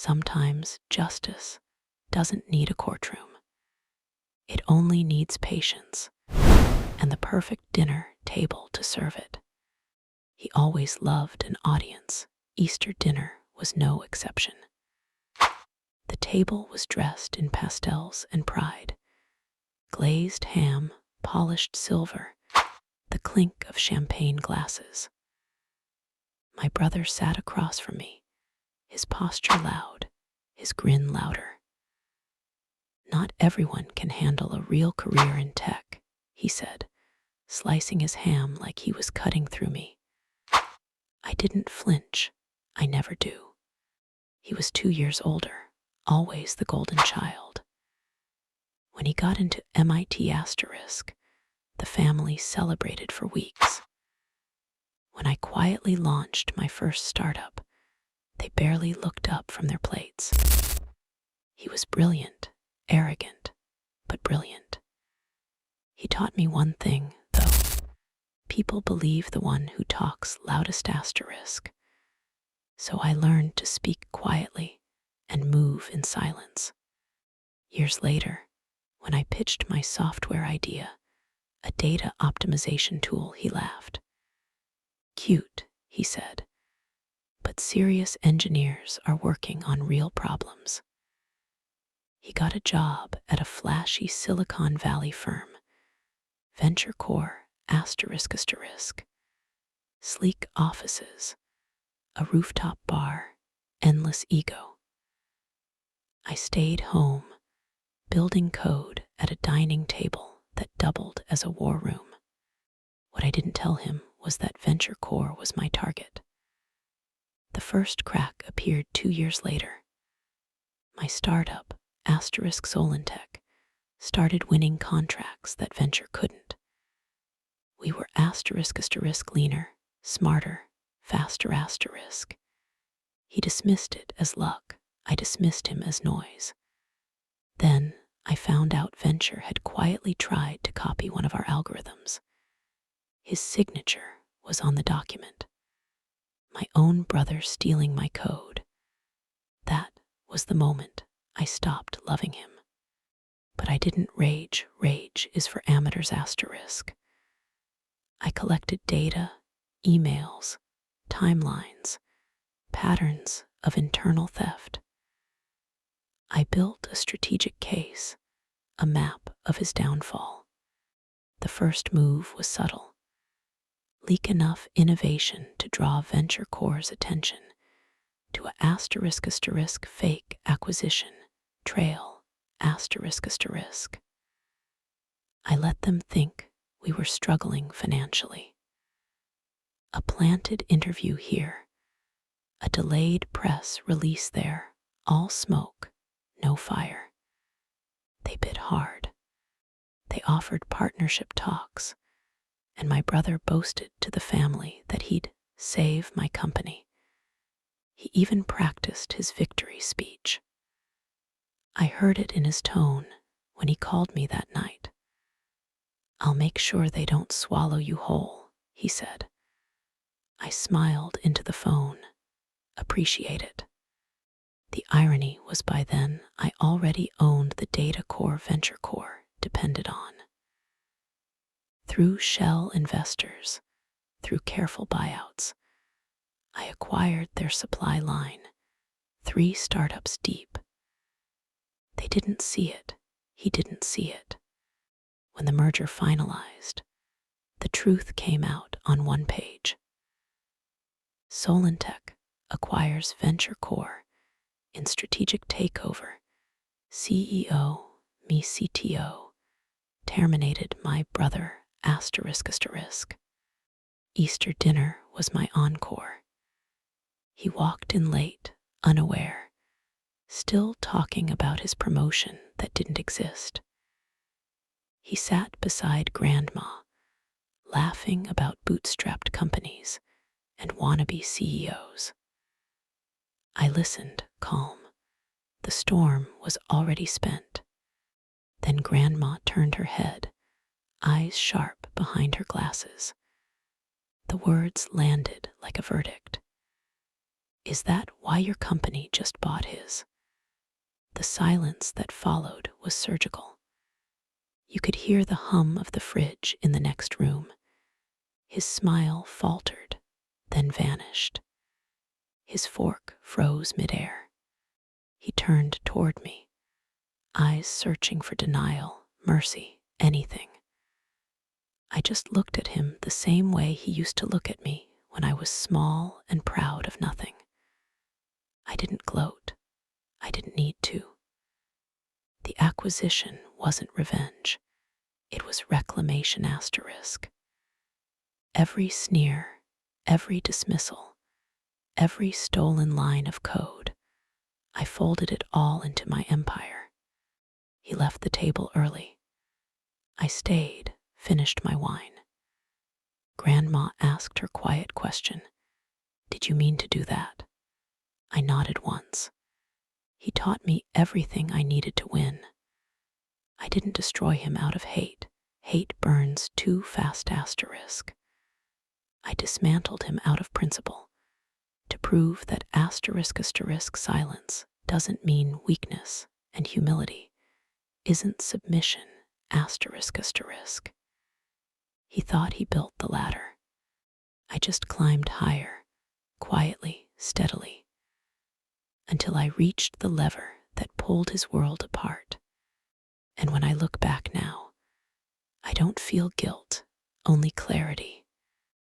Sometimes justice doesn't need a courtroom. It only needs patience and the perfect dinner table to serve it. He always loved an audience. Easter dinner was no exception. The table was dressed in pastels and pride. Glazed ham, polished silver, the clink of champagne glasses. My brother sat across from me, his posture loud, his grin louder. "Not everyone can handle a real career in tech," he said, slicing his ham like he was cutting through me. I didn't flinch. I never do. He was 2 years older, always the golden child. When he got into MIT asterisk, the family celebrated for weeks. When I quietly launched my first startup, they barely looked up from their plates. He was brilliant, arrogant, but brilliant. He taught me one thing, though. People believe the one who talks loudest asterisk. So I learned to speak quietly and move in silence. Years later, when I pitched my software idea, a data optimization tool, he laughed. "Cute," he said, "but serious engineers are working on real problems." He got a job at a flashy Silicon Valley firm, Venture Core asterisk asterisk, sleek offices, a rooftop bar, endless ego. I stayed home, building code at a dining table that doubled as a war room. What I didn't tell him was that Venture Core was my target. The first crack appeared 2 years later. My startup, asterisk Solentech, started winning contracts that Venture couldn't. We were asterisk asterisk leaner, smarter, faster asterisk. He dismissed it as luck. I dismissed him as noise. Then I found out Venture had quietly tried to copy one of our algorithms. His signature was on the document. My own brother stealing my code. That was the moment I stopped loving him. But I didn't rage. Rage is for amateurs asterisk. I collected data, emails, timelines, patterns of internal theft. I built a strategic case, a map of his downfall. The first move was subtle. Leak enough innovation to draw Venture Core's attention to a asterisk asterisk fake acquisition trail asterisk asterisk. I let them think we were struggling financially. A planted interview here, a delayed press release there, all smoke, no fire. They bid hard. They offered partnership talks, and my brother boasted to the family that he'd save my company. He even practiced his victory speech. I heard it in his tone when he called me that night. "I'll make sure they don't swallow you whole," he said. I smiled into the phone. Appreciate it. The irony was by then I already owned the data core Venture Core depended on. Through shell investors, through careful buyouts, I acquired their supply line, 3 startups deep. They didn't see it. He didn't see it. When the merger finalized, the truth came out on one page. Solentech acquires Venture Core in strategic takeover. CEO, me CTO, terminated my brother asterisk asterisk. Easter dinner was my encore. He walked in late, unaware, still talking about his promotion that didn't exist. He sat beside Grandma, laughing about bootstrapped companies and wannabe CEOs. I listened, calm. The storm was already spent. Then Grandma turned her head, eyes sharp behind her glasses. The words landed like a verdict. Is that why your company just bought his? The silence that followed was surgical. You could hear the hum of the fridge in the next room. His smile faltered, then vanished. His fork froze midair. He turned toward me, eyes searching for denial, mercy, anything. I just looked at him the same way he used to look at me when I was small and proud of nothing. I didn't gloat. I didn't need to. The acquisition wasn't revenge. It was reclamation asterisk. Every sneer, every dismissal, every stolen line of code, I folded it all into my empire. He left the table early. I stayed, finished my wine. Grandma asked her quiet question. Did you mean to do that? I nodded once. He taught me everything I needed to win. I didn't destroy him out of hate. Hate burns too fast asterisk. I dismantled him out of principle, to prove that asterisk silence doesn't mean weakness, and humility isn't submission asterisk. He thought he built the ladder. I just climbed higher, quietly, steadily, until I reached the lever that pulled his world apart. And when I look back now, I don't feel guilt, only clarity.